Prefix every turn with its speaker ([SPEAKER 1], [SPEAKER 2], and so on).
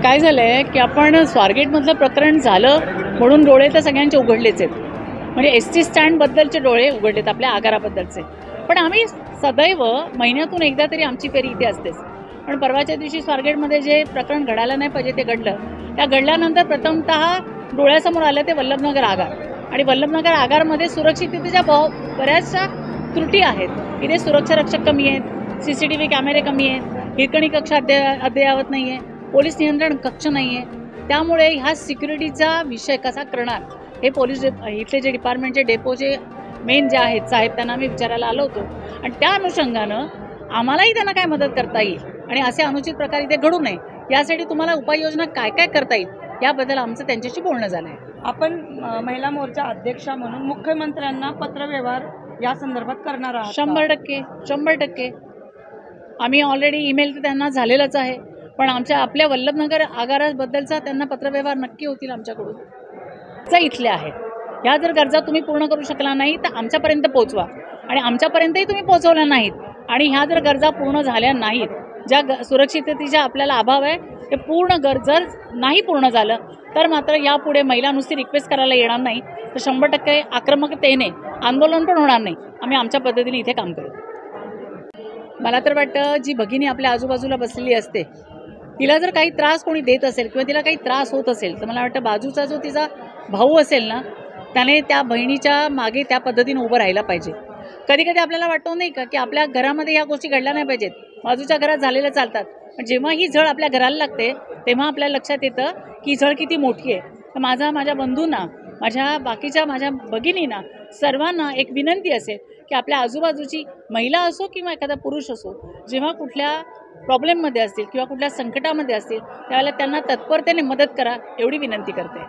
[SPEAKER 1] काय झालंय की आपण स्वारगेटमधलं प्रकरण झालं म्हणून डोळे तर सगळ्यांचे उघडलेच आहेत. म्हणजे एसटी स्टँडबद्दलचे डोळे उघडलेत, आपल्या आगाराबद्दलचे. पण आम्ही सदैव महिन्यातून एकदा तरी आमची फेरी इथे असतेच. पण परवाच्या दिवशी स्वारगेटमध्ये जे प्रकरण घडायला नाही पाहिजे ते घडलं. त्या घडल्यानंतर प्रथमतः डोळ्यासमोर आलं ते वल्लभनगर आगार. आणि वल्लभनगर आगारमध्ये सुरक्षिततेच्या बऱ्याचशा त्रुटी आहेत. इथे सुरक्षा रक्षक कमी आहेत, CCTV कॅमेरे कमी आहेत, हिरकणी कक्ष अद्ययावत नाही आहे, पोलीस नियंत्रण कक्ष नाही आहे. त्यामुळे ह्या सिक्युरिटीचा विषय कसा करणार हे पोलीस इथले जे डिपार्टमेंटचे डेपोचे मेन जे आहेत साहेब त्यांना आम्ही विचारायला आलो होतो. आणि त्या अनुषंगानं आम्हालाही त्यांना काय मदत करता येईल आणि असे अनुचित प्रकार इथे घडू नये यासाठी तुम्हाला उपाययोजना काय काय करता येईल याबद्दल आमचं त्यांच्याशी बोलणं झालं आहे.
[SPEAKER 2] आपण महिला मोर्चा अध्यक्षा म्हणून मुख्यमंत्र्यांना पत्रव्यवहार या संदर्भात करणार आहात?
[SPEAKER 1] 100% आम्ही ऑलरेडी ईमेल तर त्यांना झालेलंच आहे. पण आपल्या वल्लभनगर आगाराबद्दलचा त्यांना पत्रव्यवहार नक्की होतील आमच्याकडून. ज्या इथल्या आहेत ह्या जर गरजा तुम्ही पूर्ण करू शकला नाही तर आमच्यापर्यंत पोहोचवा. आणि आमच्यापर्यंतही तुम्ही पोहोचवल्या नाहीत आणि ह्या जर गरजा पूर्ण झाल्या नाहीत, ज्या सुरक्षिततेचा आपल्याला अभाव आहे ते जर नाही पूर्ण झालं तर मात्र यापुढे महिला नुसती रिक्वेस्ट करायला येणार नाही, तर 100% आक्रमकतेने आंदोलन पण होणार नाही. आम्ही आमच्या पद्धतीने इथे काम करू. मला तर वाटतं जी भगिनी आपल्या आजूबाजूला बसलेली असते तिला जर काही त्रास कोणी देत असेल किंवा तिला काही त्रास होत असेल तर मला वाटतं बाजूचा जो तिचा भाऊ असेल ना त्याने त्या बहिणीच्या मागे त्या पद्धतीने उभं राहायला पाहिजे. कधी कधी आपल्याला वाटतं नाही का की आपल्या घरामध्ये ह्या गोष्टी घडल्या नाही पाहिजेत, बाजूच्या घरात झालेल्या चालतात. पण जेव्हा ही झळ आपल्या घराला लागते तेव्हा आपल्या लक्षात येतं की ही झळ किती मोठी आहे. तर माझ्या बंधूंना, माझ्या भगिनींना सर्वांना एक विनंती असेल की आपल्या आजूबाजूची महिला असो किंवा एखादा पुरुष असो, जेव्हा कुठल्या प्रॉब्लेममध्ये असतील किंवा कुठल्या संकटामध्ये असतील त्यावेळेला त्यांना तत्परतेने मदत करा एवढी विनंती करते.